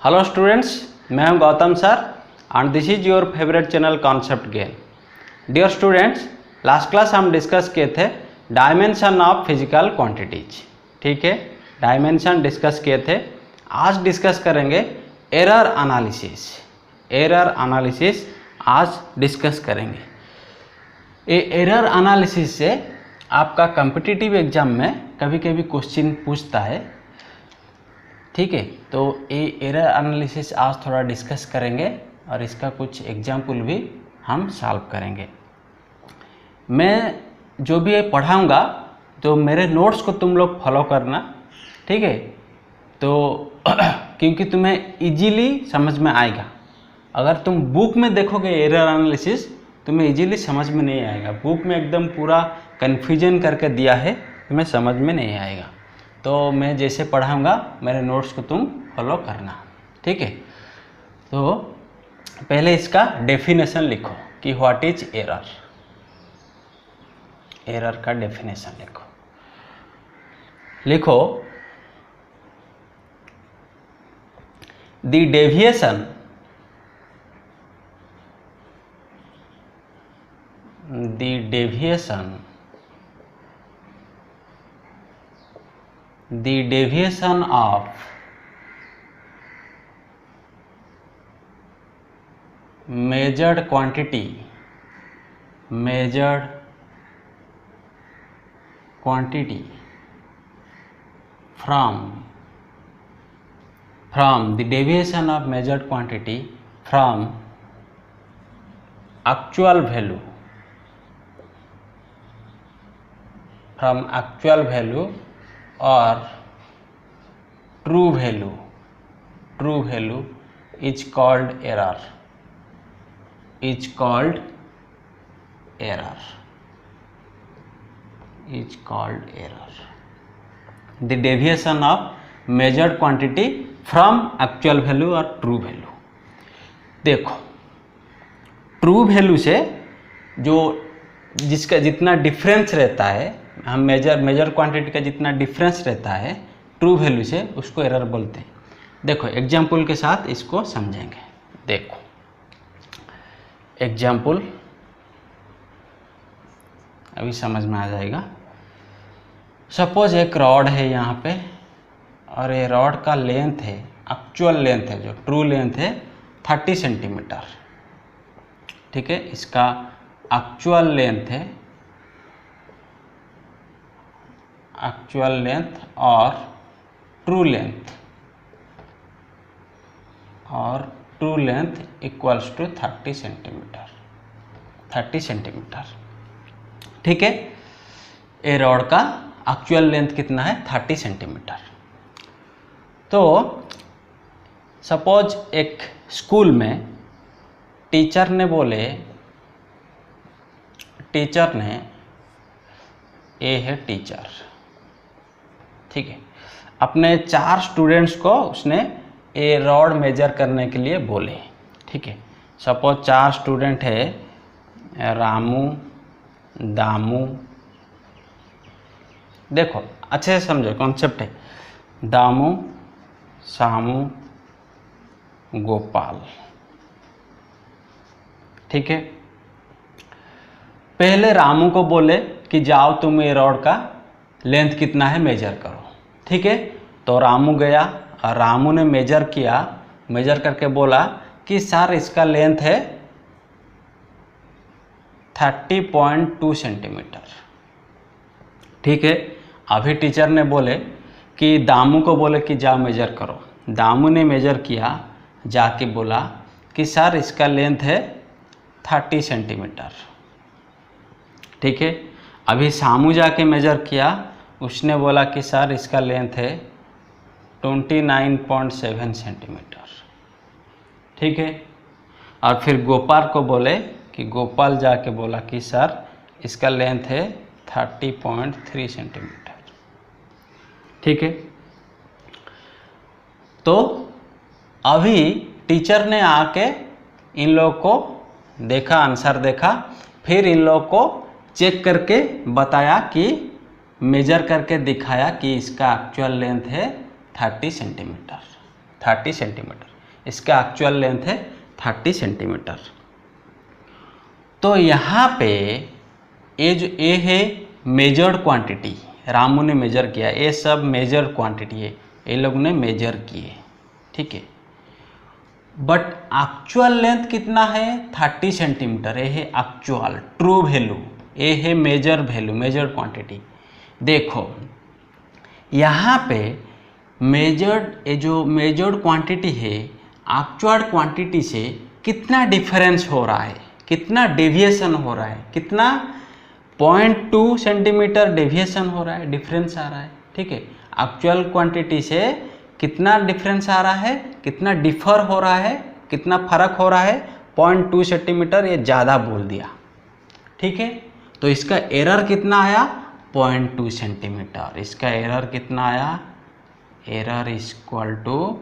Hello students, मैं हूं Gautam sir and this is your favourite channel concept gain. Dear students, last class हम discuss किए थे dimension of physical quantities. ठीक है, डायमेंशन डिस्कस किए थे। आज डिस्कस करेंगे एरर एनालिसिस। एरर एनालिसिस आज डिस्कस करेंगे। ये एरर एनालिसिस से आपका कॉम्पिटिटिव एग्जाम में कभी कभी क्वेश्चन पूछता है। ठीक है, तो ये एरर एनालिसिस आज थोड़ा डिस्कस करेंगे और इसका कुछ एग्जाम्पल भी हम सॉल्व करेंगे। मैं जो भी ये पढ़ाऊँगा तो मेरे नोट्स को तुम लोग फॉलो करना। ठीक है, तो क्योंकि तुम्हें इजीली समझ में आएगा। अगर तुम बुक में देखोगे एरर एनालिसिस तुम्हें इजीली समझ में नहीं आएगा। बुक में एकदम पूरा कन्फ्यूजन करके दिया है, तुम्हें समझ में नहीं आएगा। तो मैं जैसे पढ़ाऊँगा मेरे नोट्स को तुम फॉलो करना। ठीक है, तो पहले इसका डेफिनेशन लिखो कि व्हाट इज एरर। एरर का डेफिनेशन लिखो the deviation of measured quantity from the deviation of measured quantity from actual value or true value is called error. The deviation of measured quantity from actual value or true value। देखो, true value से जो जिसका जितना difference रहता है, हम major quantity का जितना डिफरेंस रहता है ट्रू वैल्यू से, उसको एरर बोलते हैं। देखो एग्जाम्पल के साथ इसको समझेंगे। देखो एग्जाम्पल अभी समझ में आ जाएगा। सपोज एक रॉड है यहाँ पे और ये रॉड का लेंथ है, एक्चुअल लेंथ है, जो ट्रू लेंथ है 30 सेंटीमीटर। ठीक है, इसका एक्चुअल लेंथ है, और true length equals to 30 centimetre. ठीक है, ए रॉड का एक्चुअल लेंथ कितना है? 30 सेंटीमीटर। तो सपोज एक स्कूल में टीचर ने ए है टीचर, ठीक है, अपने 4 स्टूडेंट्स को उसने ए रॉड मेजर करने के लिए बोले। ठीक है, सपोज 4 स्टूडेंट है, रामू, दामू। देखो अच्छे से समझो, कॉन्सेप्ट है दामू, सामू, गोपाल। ठीक है, पहले रामू को बोले कि जाओ तुम ये रॉड का लेंथ कितना है मेजर करो। ठीक है, तो रामू गया और रामू ने मेजर किया, मेजर करके बोला कि सर इसका लेंथ है 30.2 सेंटीमीटर। ठीक है, अभी टीचर ने बोले कि दामू को बोले कि जाओ मेजर करो। दामू ने मेजर किया, जाके बोला कि सर इसका लेंथ है 30 सेंटीमीटर। ठीक है, अभी सामू जाके मेजर किया, उसने बोला कि सर इसका लेंथ है 29.7 सेंटीमीटर। ठीक है, और फिर गोपाल को बोले कि गोपाल जाके बोला कि सर इसका लेंथ है 30.3 सेंटीमीटर। ठीक है, तो अभी टीचर ने आके इन लोगों को देखा, आंसर देखा, फिर इन लोगों को चेक करके बताया कि मेजर करके दिखाया कि इसका एक्चुअल लेंथ है 30 सेंटीमीटर। इसका एक्चुअल लेंथ है 30 सेंटीमीटर। तो यहाँ पे ये जो ए है मेजर्ड क्वांटिटी, रामू ने मेजर किया, ये सब मेजर्ड क्वांटिटी है, ये लोग ने मेजर किए, ठीक है। बट एक्चुअल लेंथ कितना है 30 सेंटीमीटर, ये है एक्चुअल ट्रू वैल्यू, ये है मेजर वैल्यू, मेजर्ड क्वांटिटी। देखो यहाँ पे मेजर्ड, ये जो मेजर्ड क्वांटिटी है एक्चुअल क्वांटिटी से कितना डिफरेंस हो रहा है, कितना डेविएशन हो रहा है, कितना 0.2 सेंटीमीटर डेविएशन हो रहा है, डिफरेंस आ रहा है, ठीक है। एक्चुअल क्वांटिटी से कितना डिफरेंस आ रहा है, कितना डिफर हो रहा है, कितना फर्क हो रहा है, 0.2 सेंटीमीटर, ये ज़्यादा बोल दिया, ठीक है। तो इसका एरर कितना आया 0.2 सेंटीमीटर, इसका एरर कितना आया, एरर इक्वल टू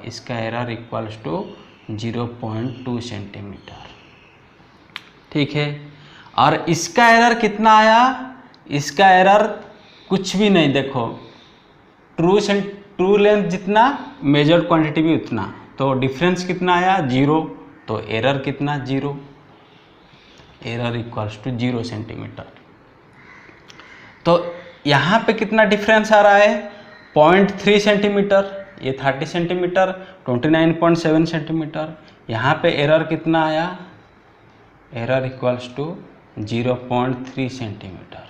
इसका एरर इक्वल्स टू 0.2 सेंटीमीटर, ठीक है। और इसका एरर कितना आया, इसका एरर कुछ भी नहीं, देखो ट्रू लेंथ जितना मेजर्ड क्वांटिटी भी उतना, तो डिफरेंस कितना आया 0, तो एरर कितना 0, एरर इक्वल्स टू 0 सेंटीमीटर। तो यहाँ पे कितना डिफरेंस आ रहा है 0.3 सेंटीमीटर, ये 30 सेंटीमीटर, 29.7 सेंटीमीटर। यहाँ पे एरर कितना आया, एरर इक्वल्स टू 0.3 सेंटीमीटर,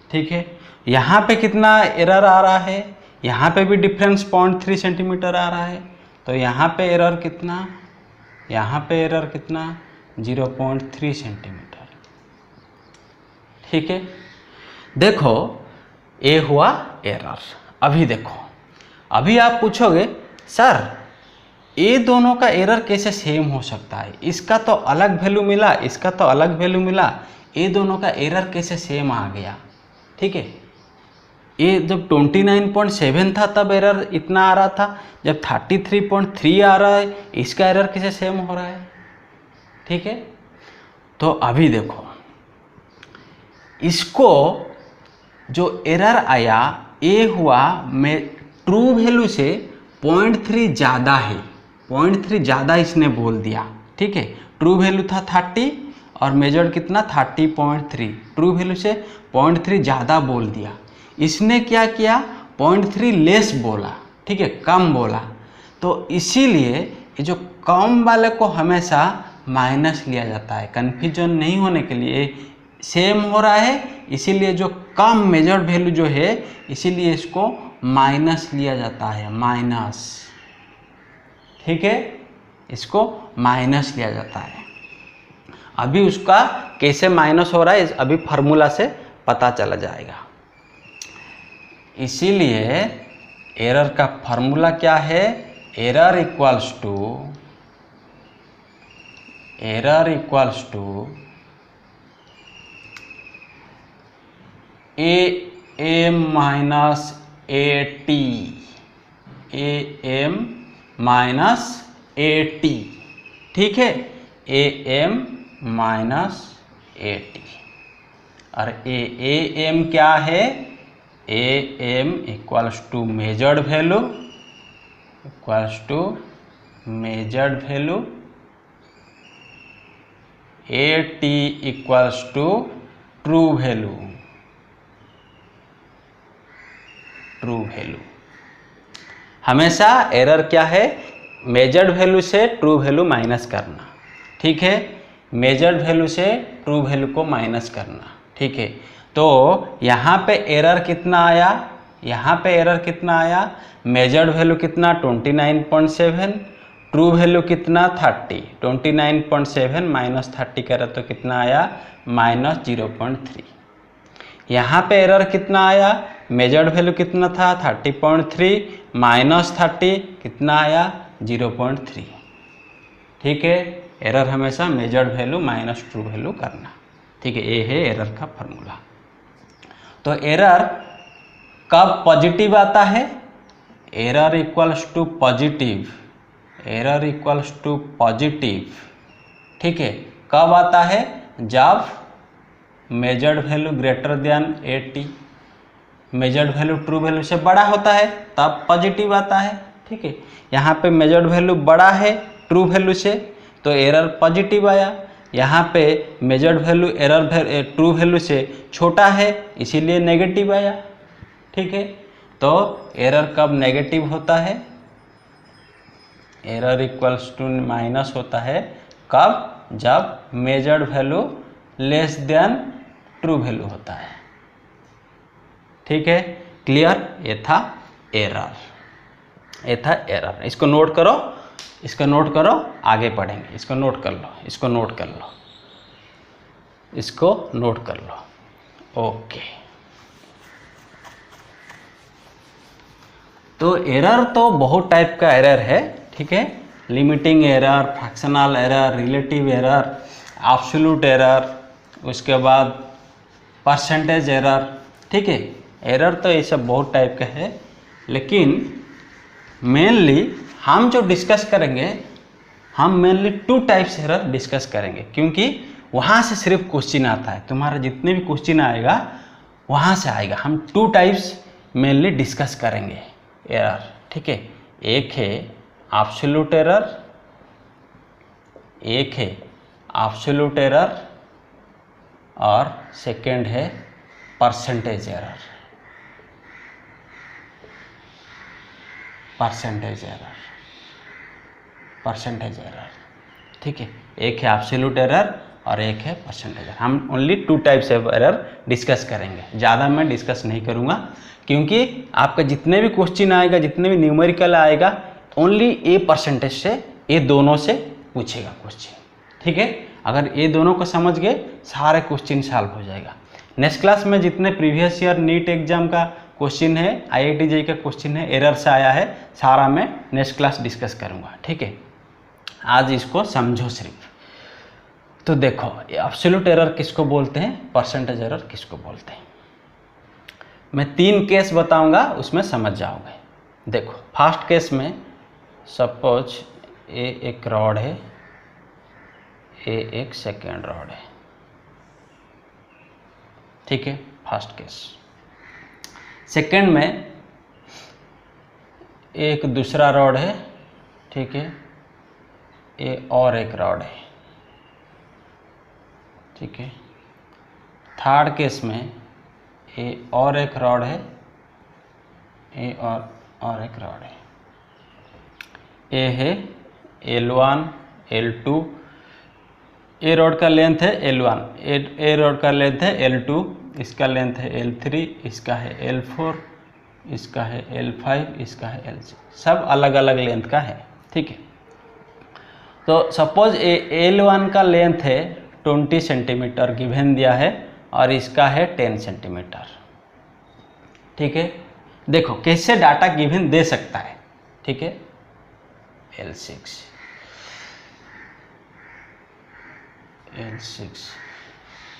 ठीक है। यहाँ पे कितना एरर आ रहा है, यहाँ पे भी डिफरेंस 0.3 सेंटीमीटर आ रहा है, तो यहाँ पे एरर कितना, यहाँ पे एरर कितना 0.3 सेंटीमीटर, ठीक है। देखो ये हुआ एरर। अभी देखो, अभी आप पूछोगे सर ये दोनों का एरर कैसे सेम हो सकता है, इसका तो अलग वैल्यू मिला, इसका तो अलग वैल्यू मिला, ये दोनों का एरर कैसे सेम आ गया, ठीक है। ये जब 29.7 था तब एरर इतना आ रहा था, जब 33.3 आ रहा है इसका एरर कैसे सेम हो रहा है, ठीक है। तो अभी देखो इसको जो एरर आया ये हुआ में ट्रू वैल्यू से 0.3 ज़्यादा है, 0.3 ज़्यादा इसने बोल दिया, ठीक है। ट्रू वैल्यू था 30 और मेजर्ड कितना 30.3, ट्रू वैल्यू से 0.3 ज़्यादा बोल दिया। इसने क्या किया 0.3 लेस बोला, ठीक है, कम बोला। तो इसीलिए ये जो कम वाले को हमेशा माइनस लिया जाता है, कन्फ्यूजन नहीं होने के लिए, सेम हो रहा है इसीलिए जो कम मेजर्ड वैल्यू जो है इसीलिए इसको माइनस लिया जाता है, माइनस, ठीक है, इसको माइनस लिया जाता है। अभी उसका कैसे माइनस हो रहा है अभी फार्मूला से पता चला जाएगा। इसीलिए एरर का फार्मूला क्या है, error equals to A M minus A M minus A T, ठीक है, A M minus A T. और ए एम क्या है, A M equals to measured value, equals to measured value, A T equals to true value, true value. हमेशा error क्या है, measured value से true value minus करना, ठीक है, मेजर्ड वैल्यू से ट्रू वैल्यू को माइनस करना, ठीक है। तो यहाँ पे एरर कितना आया, यहाँ पे एरर कितना आया, मेजर्ड वैल्यू कितना 29.7, ट्रू वैल्यू कितना 30, 29.7 माइनस 30 करें तो कितना आया -0.3। यहाँ पे एरर कितना आया, मेजर्ड वैल्यू कितना था 30.3 माइनस 30 कितना आया 0.3, ठीक है। एरर हमेशा measured value minus true value करना, ठीक है, ये है एरर का फॉर्मूला। तो एरर कब पॉजिटिव आता है, error equals to positive, error equals to positive, ठीक है, कब आता है, जब measured value greater than 80, measured value true value से बड़ा होता है तब पॉजिटिव आता है, ठीक है। यहाँ पे मेजर्ड वैल्यू बड़ा है ट्रू वैल्यू से तो एरर पॉजिटिव आया, यहाँ पे मेजर्ड वैल्यू ट्रू वैल्यू से छोटा है इसीलिए नेगेटिव आया, ठीक है। तो एरर कब नेगेटिव होता है, एरर इक्वल्स टू माइनस होता है कब, जब measured value less than true value होता है, ठीक है। क्लियर, ये था एरर, ये था एरर। इसको नोट करो, इसको नोट करो, आगे पढ़ेंगे। इसको नोट कर लो, इसको नोट कर लो, इसको नोट कर लो। ओके, तो एरर तो बहुत टाइप का एरर है, ठीक है। Limiting error, fractional error, relative error, absolute error, उसके बाद परसेंटेज एरर, ठीक है। एरर तो ये सब बहुत टाइप का है, लेकिन मेनली हम जो डिस्कस करेंगे, हम मेनली 2 टाइप्स एरर डिस्कस करेंगे, क्योंकि वहाँ से सिर्फ क्वेश्चन आता है, तुम्हारा जितने भी क्वेश्चन आएगा वहाँ से आएगा। हम 2 टाइप्स मेनली डिस्कस करेंगे एरर, ठीक है। एक है एब्सोल्यूट एरर, एक है एब्सोल्यूट एरर, और सेकंड है percentage error, percentage error, percentage error, ठीक है। एक है एब्सोल्यूट एरर और एक है परसेंटेज एरर। हम only 2 types of error discuss करेंगे, ज़्यादा मैं डिस्कस नहीं करूँगा, क्योंकि आपका जितने भी क्वेश्चन आएगा, जितने भी न्यूमेरिकल आएगा, ओनली ए परसेंटेज से, ये दोनों से पूछेगा क्वेश्चन, ठीक है। अगर ये दोनों को समझ गए सारे क्वेश्चन सॉल्व हो जाएगा। नेक्स्ट क्लास में जितने प्रीवियस ईयर नीट एग्जाम का क्वेश्चन है, IIT JEE का क्वेश्चन है, एरर से आया है, सारा मैं नेक्स्ट क्लास डिस्कस करूँगा, ठीक है। आज इसको समझो सिर्फ। तो देखो, एब्सोल्यूट एरर किसको बोलते हैं, परसेंटेज एरर किसको बोलते हैं, मैं 3 केस बताऊंगा, उसमें समझ जाओगे। देखो, फर्स्ट केस में सपोज ए एक रॉड है, ए एक सेकेंड रॉड है, ठीक है, फर्स्ट केस। सेकेंड में एक दूसरा रॉड है, ठीक है, ए और एक रॉड है, ठीक है। थर्ड केस में ए और एक रॉड है, ए और एक रॉड है। ए है L1 L2, ए रॉड का लेंथ है L1, ए रॉड का लेंथ है L2, इसका लेंथ है L3, इसका है L4, इसका है L5, इसका है L6, सब अलग अलग लेंथ का है, ठीक है। तो सपोज L1 का लेंथ है 20 सेंटीमीटर गिवन दिया है, और इसका है 10 सेंटीमीटर, ठीक है। देखो कैसे डाटा गिवन दे सकता है, ठीक है। L6,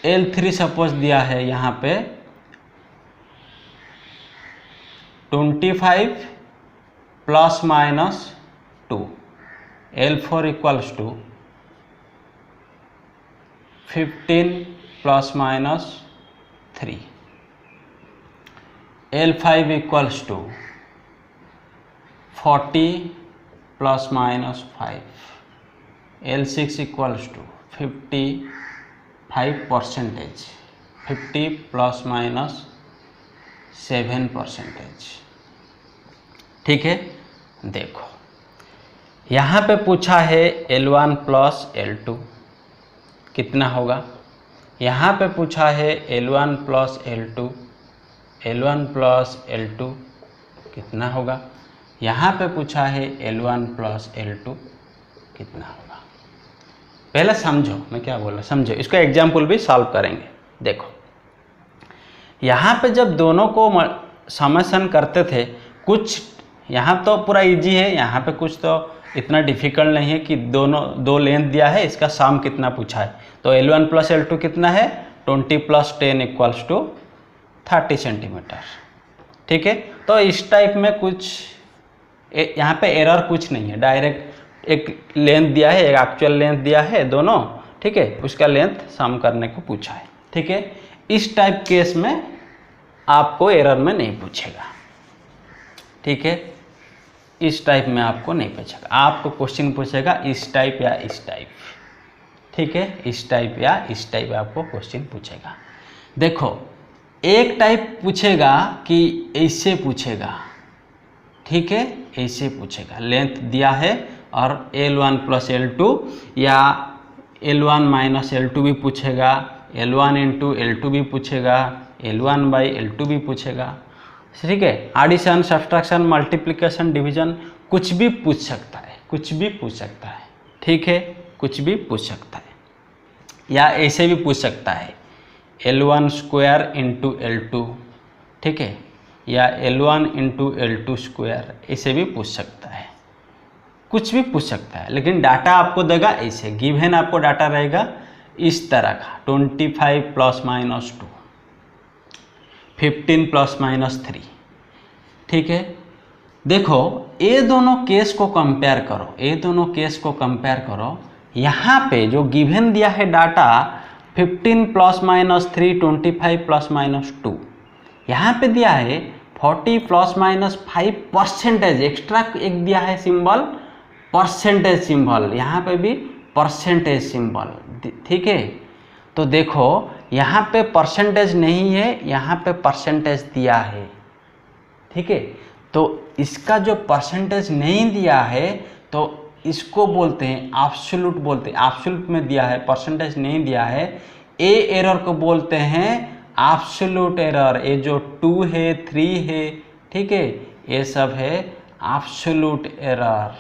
L3 सपोज दिया है यहाँ पे 25 plus minus 2, L4 equals to 15 plus minus 3, L5 equals to 40 plus minus 5, L6 equals to 55%, 50 plus minus 7%, ठीक है। देखो यहाँ पे पूछा है L1 प्लस L2 कितना होगा, यहाँ पे पूछा है L1 plus L2, L1 plus L2 कितना होगा, यहाँ पे पूछा है L1 प्लस L2 कितना होगा। पहले समझो मैं क्या बोल रहा, समझो, इसको एग्जाम्पल भी सॉल्व करेंगे। देखो यहाँ पे जब दोनों को समस्या करते थे, कुछ यहाँ तो पूरा इजी है, यहाँ पे कुछ तो इतना डिफिकल्ट नहीं है कि दो लेंथ दिया है, इसका सम कितना पूछा है। तो L1 प्लस L2 कितना है, 20 प्लस 10 इक्वल्स टू 30 सेंटीमीटर, ठीक है। तो इस टाइप में कुछ यहाँ पे एरर कुछ नहीं है, डायरेक्ट एक लेंथ दिया है, एक एक्चुअल लेंथ दिया है दोनों, ठीक है, उसका लेंथ सम करने को पूछा है, ठीक है। इस टाइप केस में आपको एरर में नहीं पूछेगा, ठीक है। इस टाइप में आपको नहीं पूछेगा, आपको क्वेश्चन पूछेगा इस टाइप या इस टाइप, ठीक है, इस टाइप या इस टाइप आपको क्वेश्चन पूछेगा। देखो एक टाइप पूछेगा कि ऐसे पूछेगा, ठीक है, ऐसे पूछेगा, लेंथ दिया है और L1 प्लस L2 या L1 माइनस L2 भी पूछेगा, L1 इंटू L2 भी पूछेगा, L1 बाई L2 भी पूछेगा, ठीक है। एडिशन, सब्सट्रैक्शन, मल्टीप्लिकेशन, डिवीजन कुछ भी पूछ सकता है, कुछ भी पूछ सकता है, ठीक है, कुछ भी पूछ सकता है। या ऐसे भी पूछ सकता है L1 स्क्वायर इंटू L2, ठीक है, या L1 इंटू L2 स्क्वायर, ऐसे भी पूछ सकता है, कुछ भी पूछ सकता है। लेकिन डाटा आपको देगा ऐसे, गिवन आपको डाटा रहेगा इस तरह का 25 प्लस माइनस 2, 15 प्लस माइनस 3, ठीक है। देखो ये दोनों केस को कंपेयर करो, ये दोनों केस को कंपेयर करो। यहाँ पे जो गिवन दिया है data 15 plus minus 3, 25 plus minus 2, यहाँ पे दिया है 40 प्लस माइनस 5 परसेंटेज, एक्स्ट्रा एक दिया है सिंबल परसेंटेज सिंबल, यहाँ पे भी परसेंटेज सिंबल, ठीक है। तो देखो यहाँ पे परसेंटेज नहीं है, यहाँ पे परसेंटेज दिया है, ठीक है। तो इसका जो परसेंटेज नहीं दिया है तो इसको बोलते हैं एब्सोल्यूट, बोलते हैं एब्सोल्यूट में दिया है, परसेंटेज नहीं दिया है, ए एरर को बोलते हैं एब्सोल्यूट एरर। ये जो 2 है 3 है, ठीक है, ये सब है absolute error,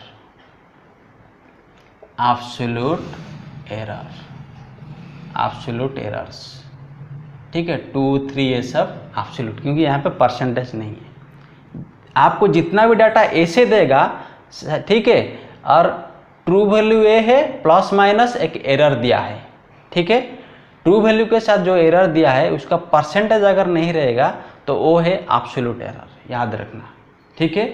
absolute error, absolute errors, ठीक है, 2 3 ये सब एब्सोल्यूट, क्योंकि यहाँ पे परसेंटेज नहीं है। आपको जितना भी डाटा ऐसे देगा, ठीक है, और ट्रू वैल्यू ये है, प्लस माइनस एक एरर दिया है, ठीक है। ट्रू वैल्यू के साथ जो एरर दिया है उसका परसेंटेज अगर नहीं रहेगा तो वो है एब्सोल्यूट एरर, याद रखना, ठीक है,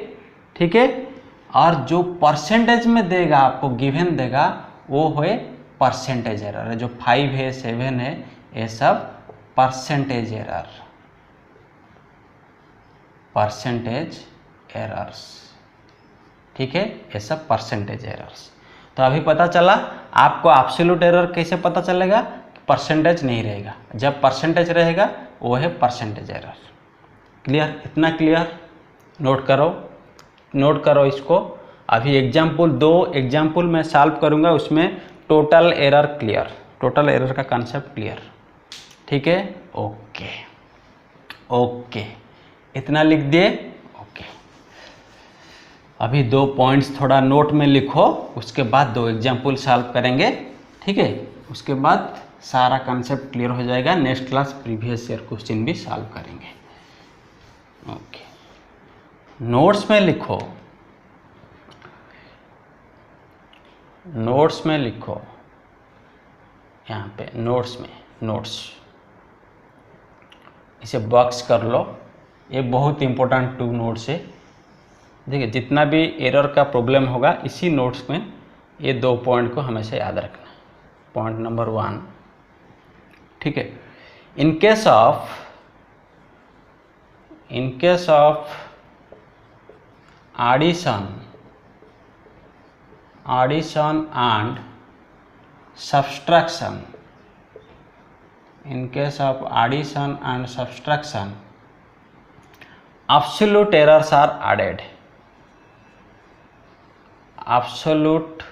ठीक है। और जो परसेंटेज में देगा, आपको गिवन देगा, वो है परसेंटेज एरर, जो 5 है 7 है, ये सब परसेंटेज एरर, परसेंटेज एरर्स, ठीक है, ये सब परसेंटेज एरर्स। तो अभी पता चला आपको एब्सोल्यूट एरर कैसे पता चलेगा, परसेंटेज नहीं रहेगा, जब परसेंटेज रहेगा वो है परसेंटेज एरर। क्लियर, इतना क्लियर, नोट करो, नोट करो इसको। अभी एग्जाम्पल 2 एग्जाम्पल मैं सॉल्व करूँगा, उसमें total error clear, total error का कंसेप्ट क्लियर, ठीक है। ओके ओके, इतना लिख दिए, ओके। अभी 2 पॉइंट्स थोड़ा नोट में लिखो, उसके बाद 2 एग्जाम्पल सॉल्व करेंगे, ठीक है, उसके बाद सारा कंसेप्ट क्लियर हो जाएगा। Next class previous year question भी सॉल्व करेंगे, ओके। नोट्स में लिखो, नोट्स में लिखो, यहाँ पे नोट्स में, नोट्स इसे बॉक्स कर लो, ये बहुत इंपॉर्टेंट 2 नोट्स है। देखिए जितना भी एरर का प्रॉब्लम होगा इसी नोट्स में ये 2 पॉइंट को हमेशा याद रखना। पॉइंट नंबर 1, ठीक है, इन case of addition and subtraction, in case of addition and subtraction, absolute errors are added, absolute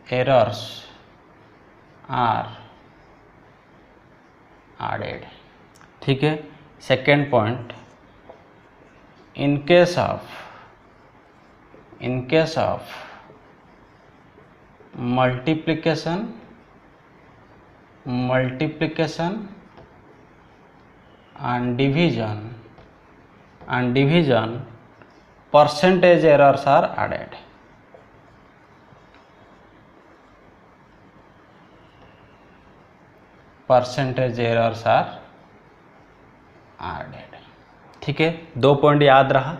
errors are added, ठीक है। Second point, in case of multiplication and division, percentage errors are added, percentage errors are added, ठीक है। 2 point याद रहा।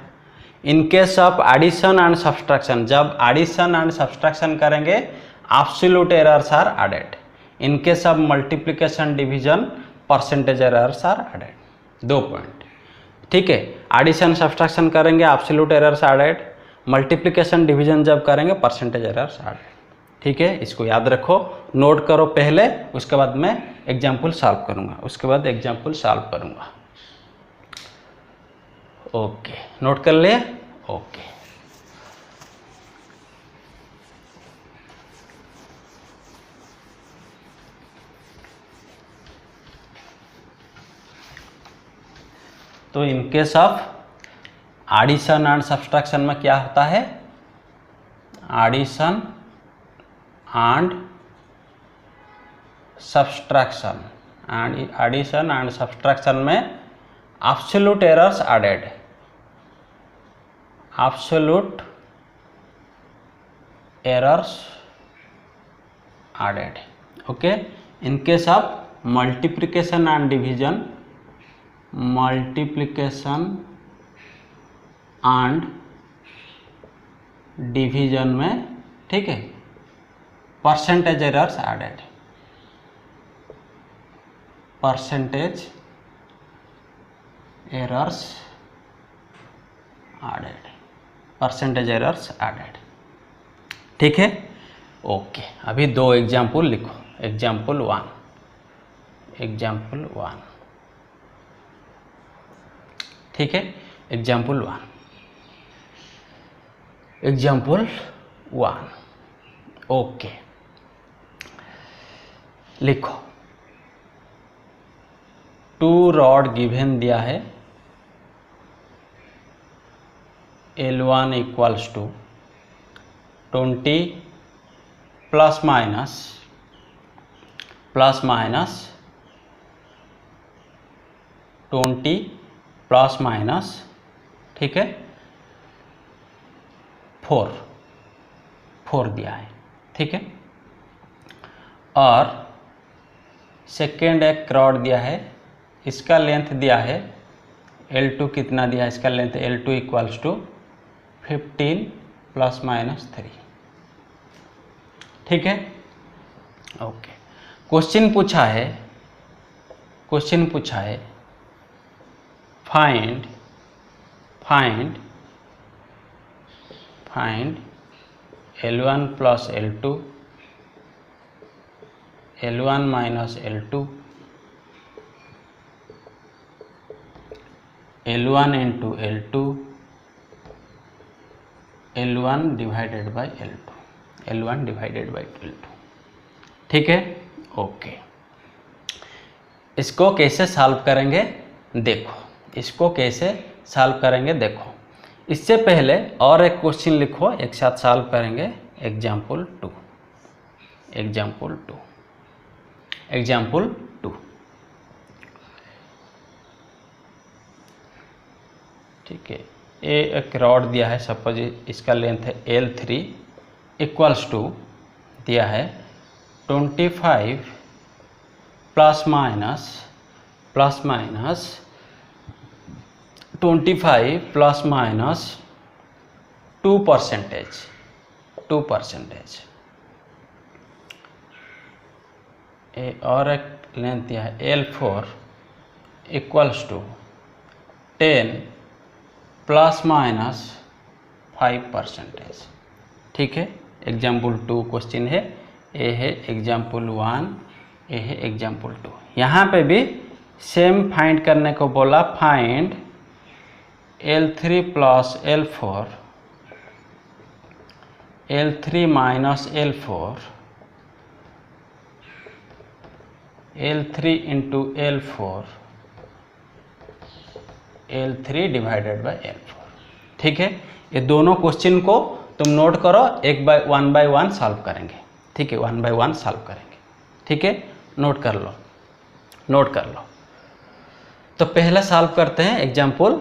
In case of addition and subtraction, जब addition and subtraction करेंगे absolute errors are added. In case of multiplication division percentage errors are added. 2 point, ठीक है। Addition subtraction करेंगे absolute errors added, multiplication division जब करेंगे percentage errors added. ठीक है, इसको याद रखो, नोट करो पहले, उसके बाद मैं एग्जाम्पल सॉल्व करूँगा, ओके, नोट कर लिए। ओके, तो in case of addition and subtraction में क्या होता है, एडिशन एंड सब्सट्रैक्शन में absolute errors added, okay. In case of multiplication and division में, ठीक है, परसेंटेज एरर्स एडेड, ठीक है। ओके, अभी दो एग्जाम्पल लिखो। एग्जाम्पल वन, ठीक है। एग्जाम्पल वन, ओके, लिखो। 2 रॉड गिवन दिया है, L1 equals to 20 plus minus 20 plus minus, ठीक है, 4 दिया है, ठीक है। और सेकेंड एक रॉड दिया है, इसका लेंथ दिया है L2, कितना दिया है इसका length, L2 equals to 15 plus minus 3, ठीक है। ओके, क्वेश्चन पूछा है find L1 plus L2, L1 minus L2, L1 into L2, L1 divided by L2, ठीक है। ओके, इसको कैसे सॉल्व करेंगे देखो, इससे पहले और एक क्वेश्चन लिखो, एक साथ सॉल्व करेंगे। एग्जाम्पल टू, ठीक है। एक रॉड दिया है, सपोज इसका लेंथ है L3 इक्वल्स टू दिया है 25 प्लस माइनस 2%, और एक लेंथ दिया है L4 equals to 10 plus minus 5%, ठीक है। एग्जाम्पल 2 क्वेश्चन है, ये है एग्जाम्पल 1, ये है एग्जाम्पल 2। यहाँ पे भी सेम फाइंड करने को बोला, find L3 plus L4, L3 minus L4, L3 into L4, L3 divided by L4, ठीक है। ये दोनों क्वेश्चन को तुम नोट करो, वन बाय वन सॉल्व करेंगे, ठीक है, 1 बाय 1 सॉल्व करेंगे, ठीक है। नोट कर लो। तो पहले सॉल्व करते हैं एग्जाम्पल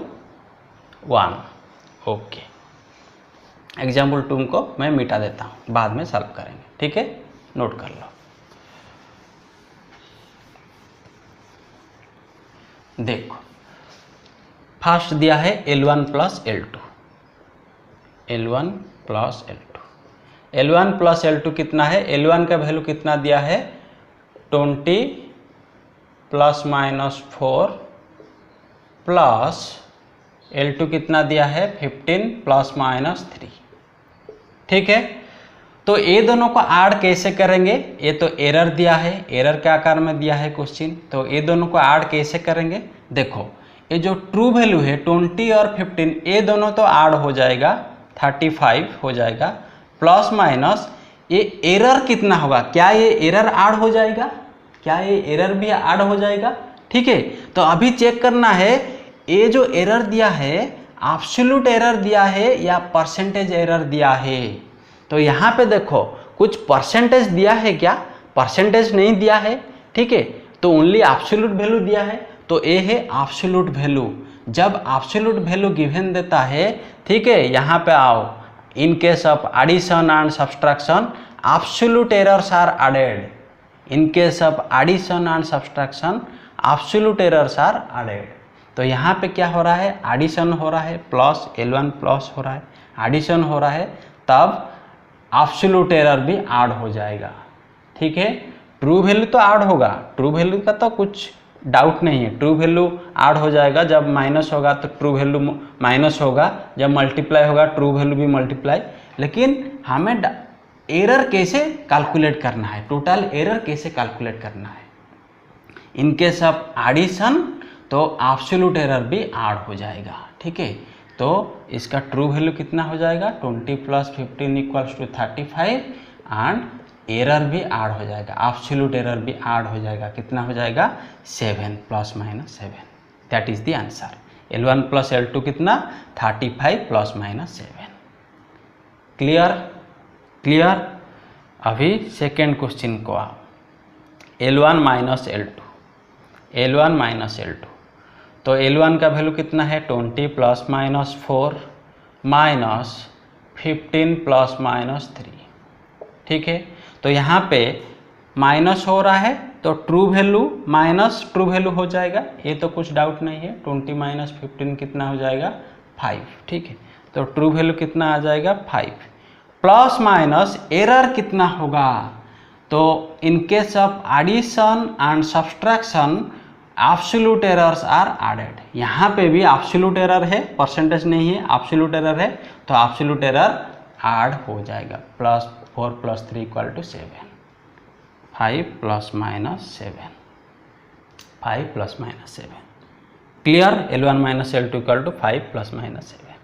1, ओके। एग्जाम्पल 2 को मैं मिटा देता हूँ, बाद में सॉल्व करेंगे, ठीक है। नोट कर लो। देखो, फर्स्ट दिया है L1 plus L2, L1 plus L2 कितना है, L1 का वैल्यू कितना दिया है 20 प्लस माइनस 4 प्लस L2 कितना दिया है 15 प्लस माइनस 3। ठीक है, तो ये दोनों को ऐड कैसे करेंगे, ये तो एरर दिया है, एरर के आकार में दिया है क्वेश्चन, तो ये दोनों को ऐड कैसे करेंगे। देखो ये जो ट्रू वैल्यू है 20 और 15 ये दोनों तो ऐड हो जाएगा 35 हो जाएगा, प्लस माइनस ये एरर कितना होगा, क्या ये एरर ऐड हो जाएगा, क्या ये एरर भी ऐड हो जाएगा। ठीक है, तो अभी चेक करना है ये जो एरर दिया है एब्सोल्यूट एरर दिया है या परसेंटेज एरर दिया है। तो यहाँ पे देखो कुछ परसेंटेज दिया है क्या, परसेंटेज नहीं दिया है। ठीक है, तो ओनली एब्सोल्यूट वैल्यू दिया है, तो ये है एब्सोल्यूट वैल्यू। जब एब्सोल्यूट वैल्यू गिवन देता है, ठीक है, यहाँ पे आओ, in case of addition and subtraction absolute errors are added, in case of addition and subtraction absolute errors are added. तो यहाँ पे क्या हो रहा है, एडिशन हो रहा है, प्लस L1 प्लस हो रहा है, एडिशन हो रहा है, तब एब्सोल्यूट एरर भी ऐड हो जाएगा। ठीक है, ट्रू वैल्यू तो ऐड होगा, ट्रू वैल्यू का तो कुछ डाउट नहीं है, ट्रू वैल्यू ऐड हो जाएगा। जब माइनस होगा तो ट्रू वैल्यू माइनस होगा, जब मल्टीप्लाई होगा ट्रू वैल्यू भी मल्टीप्लाई। लेकिन हमें एरर कैसे कैलकुलेट करना है, टोटल एरर कैसे कैलकुलेट करना है। इन केस ऑफ एडिशन तो एब्सोल्यूट एरर भी ऐड हो जाएगा। ठीक है, तो इसका ट्रू वैल्यू कितना हो जाएगा 20 plus 15 equals to 35 and error भी ऐड हो जाएगा, एब्सोल्यूट एरर भी ऐड हो जाएगा, कितना हो जाएगा 7 plus minus 7, that is the answer. L1 plus L2 कितना 35 प्लस माइनस 7। Clear, clear. अभी सेकेंड क्वेश्चन को आओ, L1 minus L2, L1 minus L2, तो L1 का वैल्यू कितना है 20 plus minus 4 minus 15 plus minus 3। ठीक है, तो यहाँ पे माइनस हो रहा है तो true value minus true value हो जाएगा, ये तो कुछ डाउट नहीं है। 20 माइनस 15 कितना हो जाएगा 5। ठीक है, तो ट्रू वैल्यू कितना आ जाएगा 5, प्लस माइनस एरर कितना होगा, तो in case of addition and subtraction absolute errors are added. यहाँ पे भी एब्सोल्यूट एरर है, परसेंटेज नहीं है, एब्सोल्यूट एरर है, तो एब्सोल्यूट एरर ऐड हो जाएगा। Plus 4 plus 3 equal to 7, 5 plus minus 7, 5 plus minus 7। Clear, L1 minus L2 equal to 5 plus minus 7।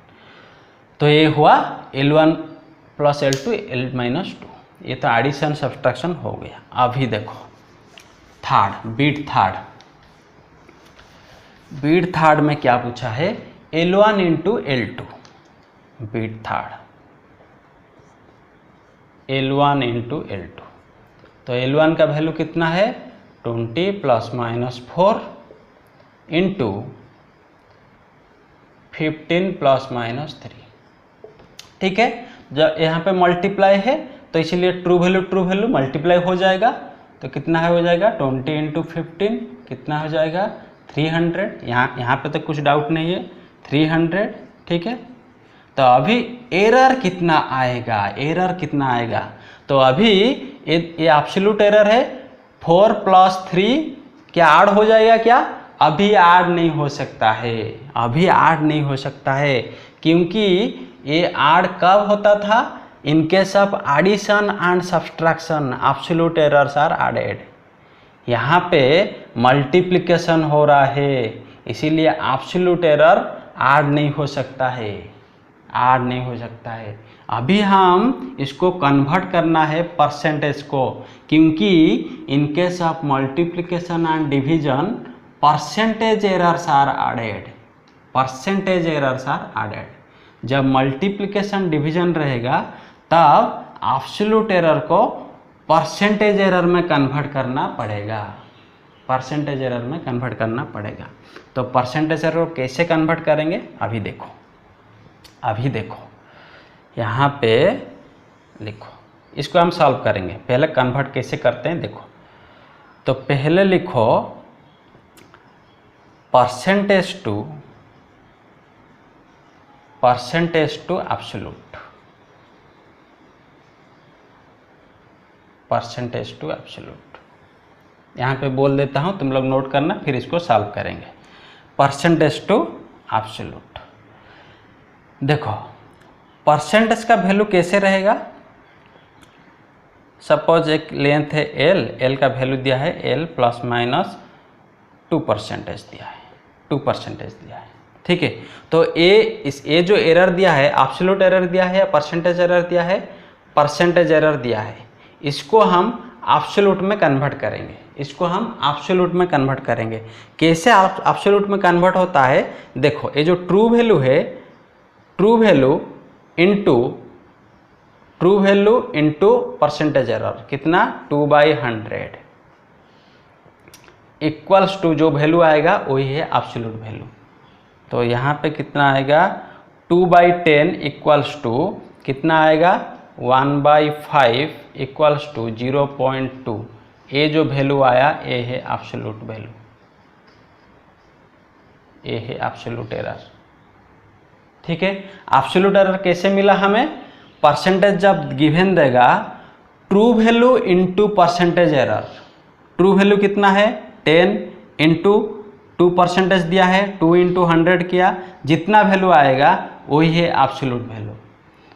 तो ये हुआ L1 plus L2 L minus 2, ये तो एडिशन सब्सट्रैक्शन हो गया। अभी देखो third, bit third, bit third में क्या पूछा है L1 into L2, beat third L1 into L2, तो L1 का वैल्यू कितना है 20 plus minus 4 into 15 plus minus 3। ठीक है, जब यहाँ पे मल्टीप्लाई है तो इसलिए ट्रू वैल्यू मल्टीप्लाई हो जाएगा, तो कितना है हो जाएगा 20 इंटू 15 कितना हो जाएगा 300। यहाँ पे तो कुछ डाउट नहीं है 300। ठीक है, तो अभी एरर कितना आएगा, एरर कितना आएगा, तो अभी ये एब्सोल्यूट एरर है 4 प्लस 3 क्या ऐड हो जाएगा क्या, अभी ऐड नहीं हो सकता है, अभी ऐड नहीं हो सकता है, क्योंकि ये ऐड कब होता था, in case of addition and subtraction absolute errors are added. यहाँ पे मल्टीप्लिकेशन हो रहा है, इसीलिए एब्सोल्यूट एरर ऐड नहीं हो सकता है, ऐड नहीं हो सकता है। अभी हम इसको कन्वर्ट करना है परसेंटेज को, क्योंकि in case of multiplication and division percentage errors are added, percentage errors are added. जब मल्टीप्लिकेशन डिवीजन रहेगा तब एब्सोल्यूट एरर को परसेंटेज एरर में कन्वर्ट करना पड़ेगा, परसेंटेज एरर में कन्वर्ट करना पड़ेगा। तो परसेंटेज एरर को कैसे कन्वर्ट करेंगे अभी देखो, अभी देखो यहाँ पे लिखो, इसको हम सॉल्व करेंगे। पहले कन्वर्ट कैसे करते हैं देखो, तो पहले लिखो percentage to absolute, percentage to absolute. यहाँ पे बोल देता हूँ, तुम लोग नोट करना, फिर इसको सॉल्व करेंगे। परसेंटेज टू एब्सोल्यूट, देखो परसेंटेज का वैल्यू कैसे रहेगा, सपोज एक लेंथ है एल का वैल्यू दिया है एल प्लस माइनस 2% दिया है, 2% दिया है, ठीक है। तो ए जो एरर दिया है एब्सोल्यूट एरर दिया है या परसेंटेज एरर दिया है, परसेंटेज एरर दिया है, इसको हम एब्सोल्यूट में कन्वर्ट करेंगे, इसको हम एब्सोल्यूट में कन्वर्ट करेंगे। कैसे एब्सोल्यूट में कन्वर्ट होता है, देखो ये जो ट्रू वैल्यू है, true value into percentage error कितना 2/100 इक्वल्स टू जो वैल्यू आएगा वही है एब्सोल्यूट वैल्यू। तो यहाँ पे कितना आएगा 2/10 इक्वल्स टू कितना आएगा 1/5 इक्वल्स टू 0.2। ये जो वैल्यू आया ये है एब्सोल्यूट वैल्यू, ये है एब्सोल्यूट एरर, ठीक है। एब्सोल्यूट एरर कैसे मिला हमें, परसेंटेज जब गिवन देगा true value into percentage error, true value कितना है 10 इंटू 2% दिया है, 2 इंटू 100 किया, जितना वैल्यू आएगा वही है एब्सोल्यूट वैल्यू।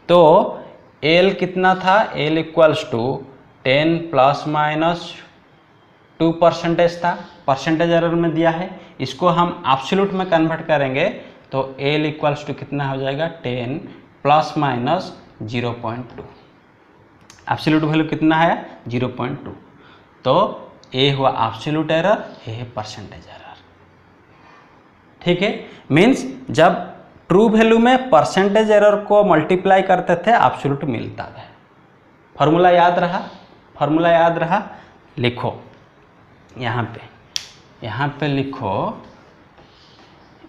तो एल कितना था, L equals to 10 plus minus 2% था, परसेंटेज एरर में दिया है, इसको हम एब्सोल्यूट में कन्वर्ट करेंगे तो एल इक्वल्स टू कितना हो जाएगा 10 प्लस माइनस 0.2। एब्सोल्यूट वैल्यू कितना है 0.2। तो ए हुआ एब्सोल्यूट एरर, ए है परसेंटेज एरर, ठीक है। मीन्स जब ट्रू वैल्यू में परसेंटेज एरर को मल्टीप्लाई करते थे एब्सोल्यूट मिलता है। फार्मूला याद रहा, फार्मूला याद रहा, लिखो यहाँ पे लिखो,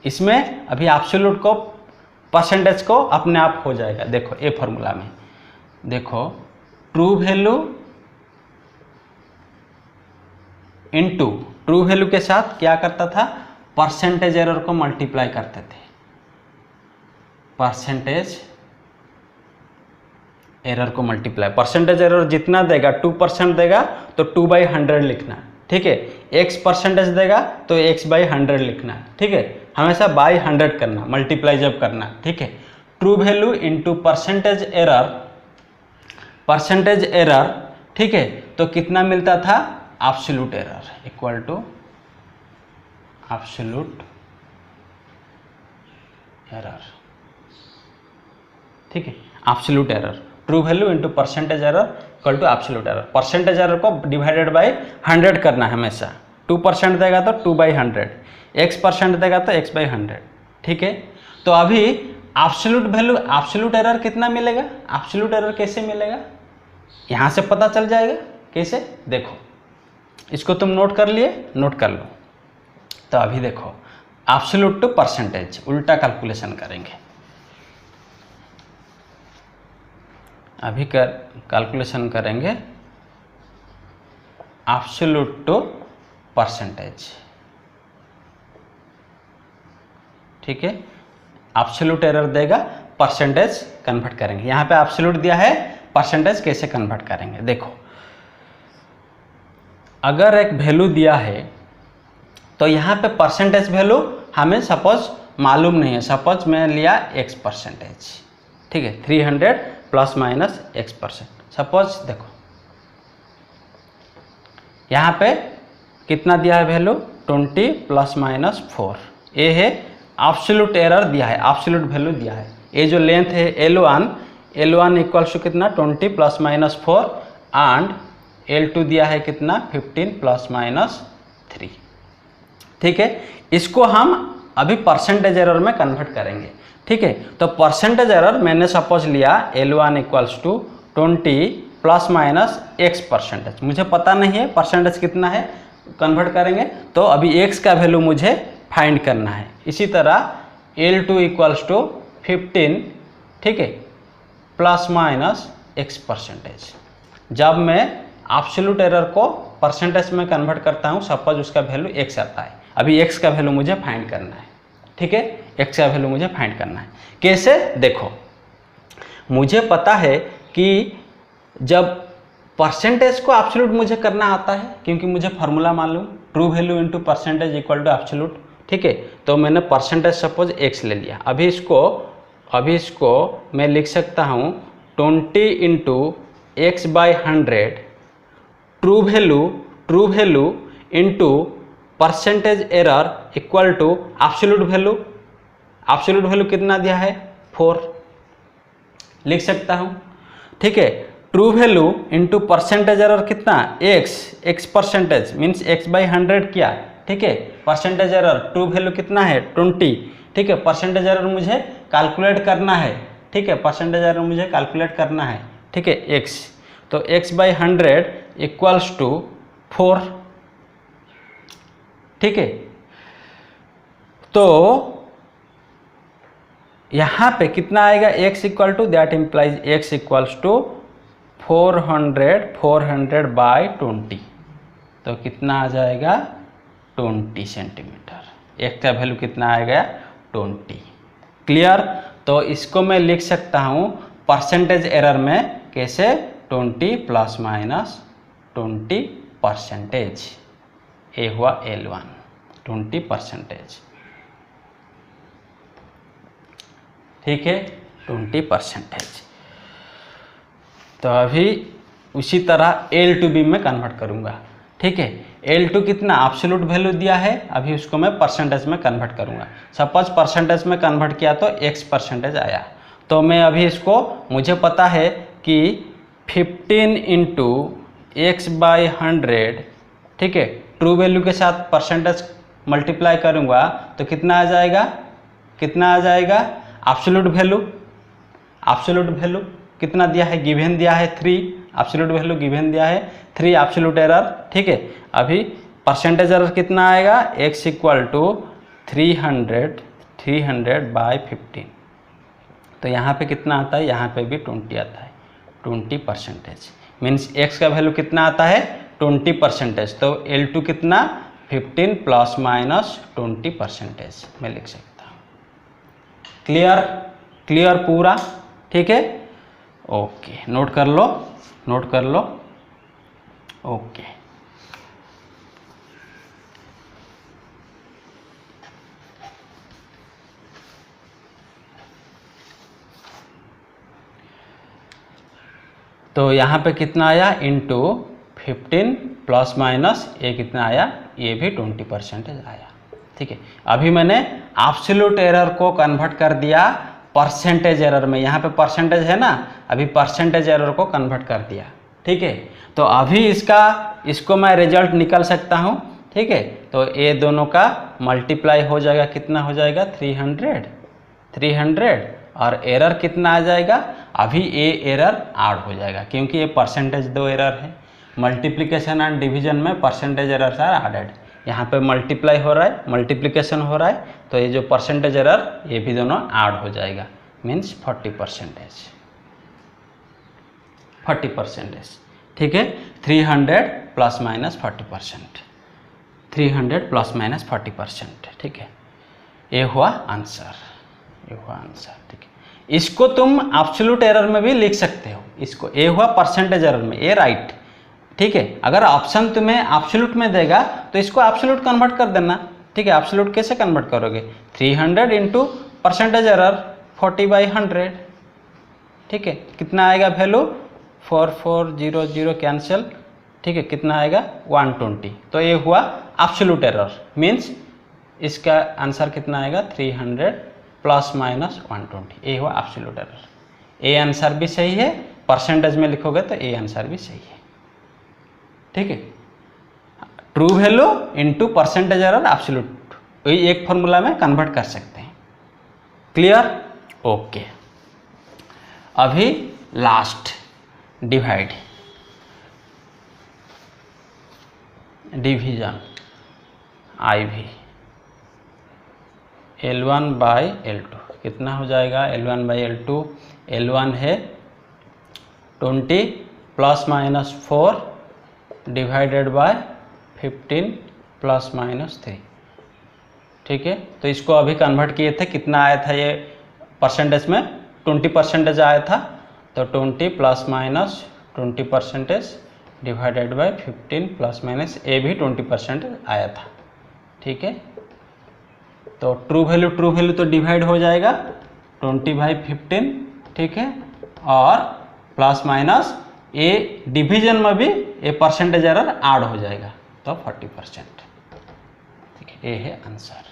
इसमें अभी एब्सोल्यूट को परसेंटेज को अपने आप हो जाएगा। देखो ए फार्मूला में देखो true value into true value के साथ क्या करता था, परसेंटेज एरर को मल्टीप्लाई करते थे, परसेंटेज एरर को मल्टीप्लाई, परसेंटेज एरर जितना देगा 2% देगा तो 2/100 लिखना, ठीक है। x% देगा तो x/100 लिखना, ठीक है। हमेशा बाई 100 करना, मल्टीप्लाई जब करना, ठीक है। True value into percentage error, ठीक है। तो कितना मिलता था absolute error equal to absolute error, ठीक है। Absolute error true value into percentage error equal to absolute error. Percentage error को डिवाइडेड बाय 100 करना है हमेशा, 2% देगा तो 2/100, x% देगा तो x/100, ठीक है। तो अभी एब्सोल्यूट वैल्यू, एब्सोल्यूट एरर कितना मिलेगा, एब्सोल्यूट एरर कैसे मिलेगा यहाँ से पता चल जाएगा। कैसे, देखो इसको तुम नोट कर लिए, नोट कर लो। तो अभी देखो एब्सोल्यूट टू परसेंटेज उल्टा कैलकुलेशन करेंगे, अभी कैलकुलेशन करेंगे एब्सोल्यूट टू परसेंटेज, ठीक है। एब्सोल्यूट एरर देगा, परसेंटेज कन्वर्ट करेंगे। यहाँ पे एब्सोल्यूट दिया है, परसेंटेज कैसे कन्वर्ट करेंगे, देखो अगर एक वैल्यू दिया है तो यहाँ पे परसेंटेज वैल्यू हमें सपोज मालूम नहीं है, सपोज मैं लिया x%, ठीक है, 300 प्लस माइनस x%। सपोज देखो यहाँ पे कितना दिया है वैल्यू 20 प्लस माइनस 4, ये है एब्सोल्यूट एरर दिया है, एब्सोल्यूट वैल्यू दिया है। ये जो लेंथ है L1 इक्वल्स टू कितना 20 प्लस माइनस 4 एंड L2 दिया है कितना 15 प्लस माइनस 3, ठीक है। इसको हम अभी परसेंटेज एरर में कन्वर्ट करेंगे, ठीक है। तो परसेंटेज एरर मैंने सपोज लिया L1 equals to 20 plus minus x%, मुझे पता नहीं है परसेंटेज कितना है, कन्वर्ट करेंगे तो अभी x का वैल्यू मुझे फाइंड करना है। इसी तरह L2 इक्वल्स टू 15, ठीक है, प्लस माइनस x%। जब मैं एब्सोल्यूट एरर को परसेंटेज में कन्वर्ट करता हूँ, सपोज उसका वैल्यू x आता है, अभी x का वैल्यू मुझे फाइंड करना है, ठीक है। x का वैल्यू मुझे फाइंड करना है, कैसे, देखो मुझे पता है कि जब परसेंटेज को एब्सोल्यूट मुझे करना आता है, क्योंकि मुझे फार्मूला मालूम true value into percentage equal to absolute, ठीक है। तो मैंने परसेंटेज सपोज x ले लिया, अभी इसको अभी इसको मैं लिख सकता हूँ 20 into X by 100 true value into percentage error equal to absolute value. Absolute value कितना दिया है 4 लिख सकता हूँ। ठीक है, true value into percentage error कितना X percentage means X by 100 किया। ठीक है, परसेंटेज एरर ट्रू वैल्यू कितना है 20। ठीक है, परसेंटेज एरर मुझे कैलकुलेट करना है। ठीक है, परसेंटेज एरर मुझे कैलकुलेट करना है। ठीक है, एक्स तो एक्स बाई 100 इक्वल्स टू 4। ठीक है, तो यहाँ पे कितना आएगा x equal to that implies x equals to 400 by 20। तो कितना आ जाएगा 20 सेंटीमीटर। x का वैल्यू कितना आएगा 20। क्लियर। तो इसको मैं लिख सकता हूँ परसेंटेज एरर में कैसे 20 प्लस माइनस 20%। ये हुआ L1 20%। ठीक है, 20%। तो अभी उसी तरह L2B में कन्वर्ट करूँगा। ठीक है, L2 कितना एब्सोल्यूट वैल्यू दिया है, अभी उसको मैं परसेंटेज में कन्वर्ट करूँगा। सपोज परसेंटेज में कन्वर्ट किया तो x% आया। तो मैं अभी इसको मुझे पता है कि 15 इंटू एक्स बाई 100। ठीक है, ट्रू वैल्यू के साथ परसेंटेज मल्टीप्लाई करूँगा तो कितना आ जाएगा एब्सोल्यूट वैल्यू कितना दिया है गिवन दिया है 3। एब्सोल्यूट वैल्यू गिवन दिया है 3 एब्सोल्यूट एरर। ठीक है, अभी परसेंटेज एरर कितना आएगा x इक्वल टू 300 बाई 15। तो यहाँ पे कितना आता है, यहाँ पे भी 20 आता है 20%। मीन्स x का वैल्यू कितना आता है 20%। तो L2 कितना 15 प्लस माइनस 20% मैं लिख सकता हूँ। क्लियर पूरा। ठीक है, ओके, नोट कर लो। ओके, तो यहाँ पे कितना आया इंटू 15 प्लस माइनस ये कितना आया, ये भी 20% आया। ठीक है, अभी मैंने एब्सोल्यूट एरर को कन्वर्ट कर दिया परसेंटेज एरर में। यहाँ पे परसेंटेज है ना, अभी परसेंटेज एरर को कन्वर्ट कर दिया। ठीक है, तो अभी इसको मैं रिजल्ट निकल सकता हूँ। ठीक है, तो ये दोनों का मल्टीप्लाई हो जाएगा, कितना हो जाएगा 300 और एरर कितना आ जाएगा, अभी ये एरर ऐड हो जाएगा क्योंकि ये परसेंटेज दो एरर है। मल्टीप्लिकेशन एंड डिवीजन में परसेंटेज एरर्स आर एडेड। यहाँ पे मल्टीप्लाई हो रहा है, मल्टीप्लिकेशन हो रहा है, तो ये जो परसेंटेज एरर ये भी दोनों ऐड हो जाएगा मीन्स 40%। ठीक है, 300 प्लस माइनस 40%। 300 plus minus 40%। ठीक है, ये हुआ आंसर। ठीक है, इसको तुम एब्सोल्यूट एरर में भी लिख सकते हो। इसको ये हुआ परसेंटेज एरर में, ये राइट। ठीक है, अगर ऑप्शन तुम्हें एब्सोल्यूट में देगा तो इसको एब्सोल्यूट कन्वर्ट कर देना। ठीक है, एब्सोल्यूट कैसे कन्वर्ट करोगे 300 इंटू परसेंटेज एरर 40/100। ठीक है, कितना आएगा वैल्यू 4400 कैंसिल। ठीक है, कितना आएगा 120। तो ये हुआ एब्सोल्यूट एरर मीन्स इसका आंसर कितना आएगा 300 प्लस माइनस 120। ये हुआ एब्सोल्यूट एरर। ये आंसर भी सही है, परसेंटेज में लिखोगे तो ये आंसर भी सही है। ठीक है, true value into percentage error absolute, वही एक फॉर्मूला में कन्वर्ट कर सकते हैं। Clear, okay. अभी लास्ट डिवीजन IV L1/L2 कितना हो जाएगा L1/L2। L1 है 20 plus minus 4 divided by 15 plus minus 3। ठीक है, तो इसको अभी कन्वर्ट किए थे, कितना आया था ये परसेंटेज में 20% आया था। तो 20 plus minus 20% divided by 15 plus minus ए भी 20% आया था। ठीक है, तो ट्रू वैल्यू तो डिवाइड हो जाएगा 20/15, ठीक है, और प्लस माइनस ए डिवीजन में भी ए परसेंटेज एरर ऐड हो जाएगा तो 40%, ठीक है, ये है आंसर।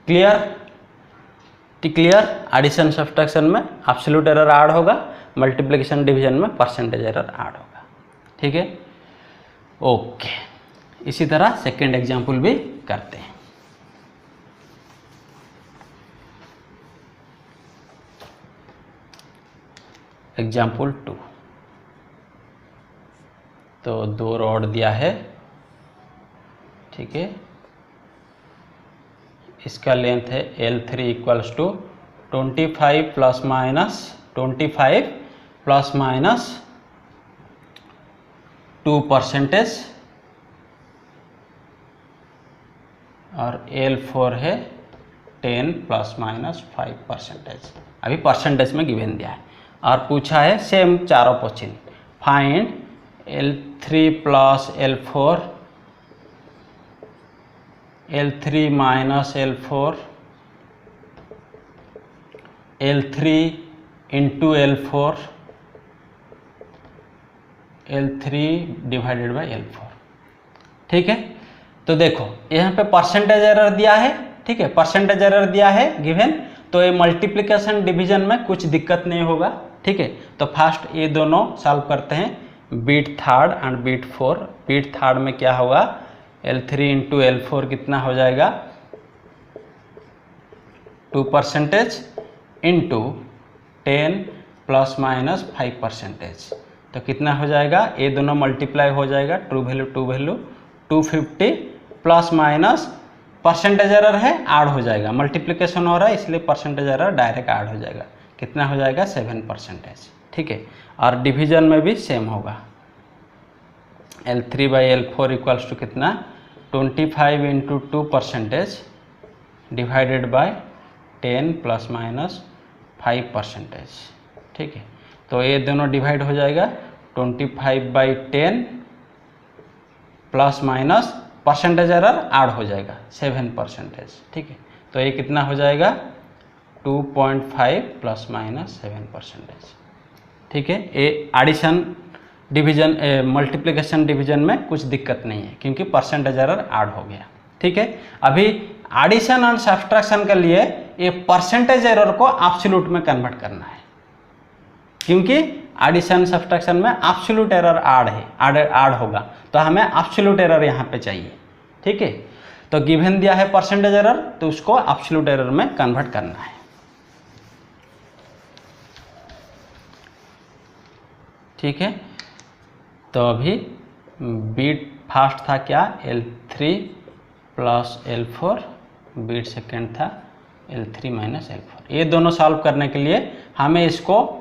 क्लियर? एडिशन सब्ट्रैक्शन में एब्सोल्यूट एरर ऐड होगा, मल्टीप्लिकेशन डिवीजन में परसेंटेज एरर ऐड होगा, ठीक है, ओके। इसी तरह सेकेंड एग्जाम्पल भी करते हैं। एग्जाम्पल 2, तो 2 रॉड दिया है, ठीक है, इसका लेंथ है L3 equals to 25 plus minus 2% और L4 है 10 प्लस माइनस 5%। अभी परसेंटेज में गिवन दिया है और पूछा है सेम चारों question, find L3 plus L4, L3 minus L4, L3 into L4, L3 divided by L4, ठीक है। तो देखो यहाँ पे परसेंटेज एरर दिया है, ठीक है, परसेंटेज एरर दिया है गिवन, तो ये मल्टीप्लिकेशन डिवीजन में कुछ दिक्कत नहीं होगा, ठीक है। तो फर्स्ट ये दोनों सॉल्व करते हैं, bit third and bit four. Bit third में क्या होगा, L3 इंटू L4 कितना हो जाएगा 2% इंटू 10 प्लस माइनस 5%, तो कितना हो जाएगा, ये दोनों मल्टीप्लाई हो जाएगा, true value 250 plus minus percentage error है ऐड हो जाएगा, मल्टीप्लिकेशन हो रहा है इसलिए परसेंटेज एरर डायरेक्ट ऐड हो जाएगा, कितना हो जाएगा 7%, ठीक है। और डिवीजन में भी सेम होगा, L3 by L4 equals to कितना 25 into 2% divided by 10 plus minus 5%, ठीक है। तो ये दोनों डिवाइड हो जाएगा 25/10 plus minus percentage error add हो जाएगा 7%, ठीक है। तो ये कितना हो जाएगा 2.5 प्लस माइनस 7%, ठीक है। ये एडिशन डिवीजन मल्टीप्लिकेशन डिवीजन में कुछ दिक्कत नहीं है क्योंकि परसेंटेज एरर ऐड हो गया, ठीक है। अभी एडिशन एंड सब्ट्रैक्शन के लिए ये परसेंटेज एरर को एब्सोल्यूट में कन्वर्ट करना है, क्योंकि एडिशन सब्ट्रैक्शन में एब्सोल्यूट एरर ऐड होगा, तो हमें एब्सोल्यूट एरर यहाँ पे चाहिए, ठीक है। तो गिवन दिया है परसेंटेज एरर, तो उसको एब्सोल्यूट एरर में कन्वर्ट करना है, ठीक है। तो अभी बीट फर्स्ट था क्या L3 plus L4, beat second था L3 माइनस L4। ये दोनों सॉल्व करने के लिए हमें इसको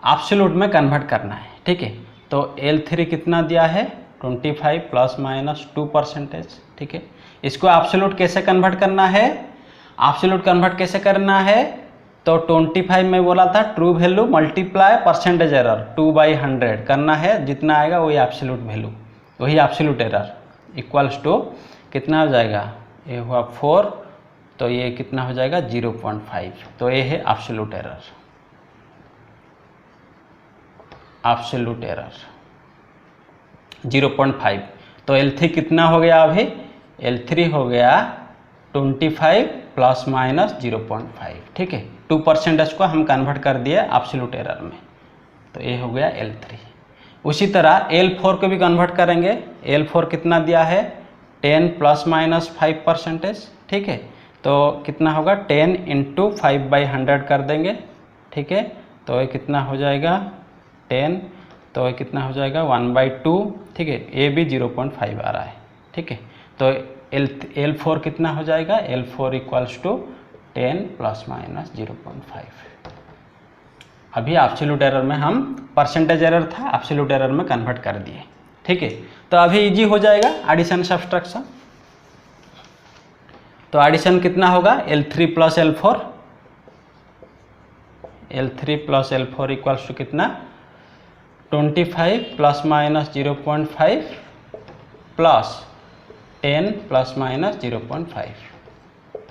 एब्सोल्यूट में कन्वर्ट करना है, ठीक है। तो L3 कितना दिया है 25 प्लस माइनस 2%, ठीक है। इसको एब्सोल्यूट कैसे कन्वर्ट करना है, एब्सोल्यूट कन्वर्ट कैसे करना है, तो 25 में बोला था true value multiply percentage error 2/100 करना है, जितना आएगा वही एब्सोल्यूट वैल्यू, वही एब्सोल्यूट एरर इक्वल्स टू कितना हो जाएगा, ये हुआ 4, तो ये कितना हो जाएगा 0.5, तो ये है एब्सोल्यूट एरर, एब्सोल्यूट एरर 0.5। तो L3 कितना हो गया, अभी L3 हो गया 25 प्लस माइनस 0.5, ठीक है। 2% को हम कन्वर्ट कर दिए एब्सोल्यूट एरर में, तो ये हो गया L3। उसी तरह L4 को भी कन्वर्ट करेंगे, L4 कितना दिया है 10 प्लस माइनस 5%, ठीक है। तो कितना होगा 10 इंटू 5/100 कर देंगे, ठीक है। तो ये कितना हो जाएगा 10, तो ये कितना हो जाएगा 1/2, ठीक है। ये भी 0.5 आ रहा है, ठीक है। तो L4 कितना हो जाएगा, L4 equals to 10 plus minus 0.5। अभी एब्सोल्यूट एरर में हम परसेंटेज एरर था एब्सोल्यूट एरर में कन्वर्ट कर दिए, ठीक है। तो अभी इजी हो जाएगा एडिशन सब्ट्रैक्शन। तो एडिशन कितना होगा L3 plus L4, L3 plus L4 equals to कितना 25 plus minus 0.5 plus 10 plus minus 0.5,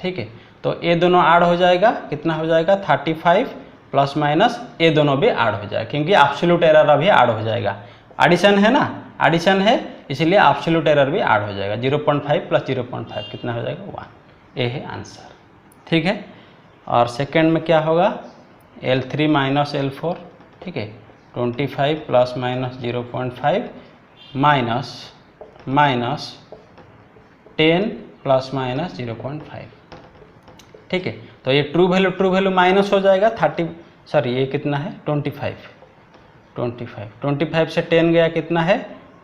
ठीक है। तो ये दोनों ऐड हो जाएगा, कितना हो जाएगा 35 प्लस माइनस ये दोनों भी ऐड हो जाएगा, क्योंकि एब्सोल्यूट एरर अभी ऐड हो जाएगा। एडिशन है ना, एडिशन है इसलिए एब्सोल्यूट एरर भी ऐड हो जाएगा। 0.5 प्लस 0.5 कितना हो जाएगा 1। ये है आंसर, ठीक है। और सेकंड में क्या होगा L3 माइनस L4, ठीक है। 25 plus minus 0.5 minus 10 plus minus 0.5, ठीक है। तो ये ट्रू वैल्यू माइनस हो जाएगा 30, सॉरी ये कितना है 25 से 10 गया कितना है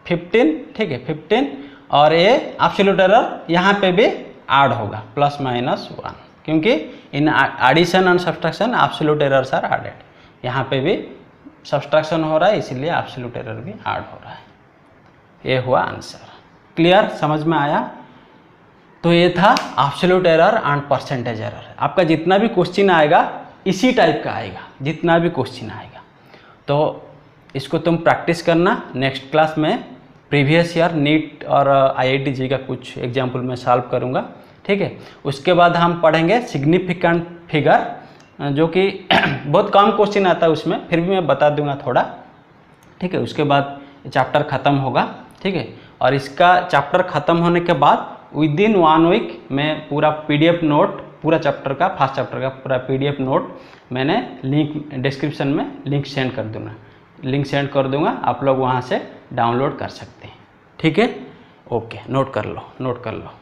15, ठीक है 15। और ये एब्सोल्यूट एरर यहाँ पे भी ऐड होगा प्लस माइनस 1, क्योंकि in addition and subtraction absolute errors are added. यहाँ पे भी सब्सट्रैक्शन हो रहा है इसलिए एब्सोल्यूट एरर भी ऐड हो रहा है। ये हुआ आंसर। क्लियर, समझ में आया? तो ये था absolute error and percentage error. आपका जितना भी क्वेश्चन आएगा इसी टाइप का आएगा, जितना भी क्वेश्चन आएगा। तो इसको तुम प्रैक्टिस करना। नेक्स्ट क्लास में प्रीवियस ईयर नीट और IIT जी का कुछ एग्जाम्पल मैं सॉल्व करूँगा, ठीक है। उसके बाद हम पढ़ेंगे सिग्निफिकेंट फिगर, जो कि बहुत कम क्वेश्चन आता है उसमें, फिर भी मैं बता दूंगा थोड़ा, ठीक है। उसके बाद चैप्टर ख़त्म होगा, ठीक है। और इसका चैप्टर ख़त्म होने के बाद विदिन 1 वीक मैं पूरा PDF नोट, पूरा चैप्टर का, फर्स्ट चैप्टर का पूरा PDF नोट मैंने लिंक डिस्क्रिप्शन में लिंक सेंड कर दूंगा, आप लोग वहाँ से डाउनलोड कर सकते हैं, ठीक है। ओके, नोट कर लो।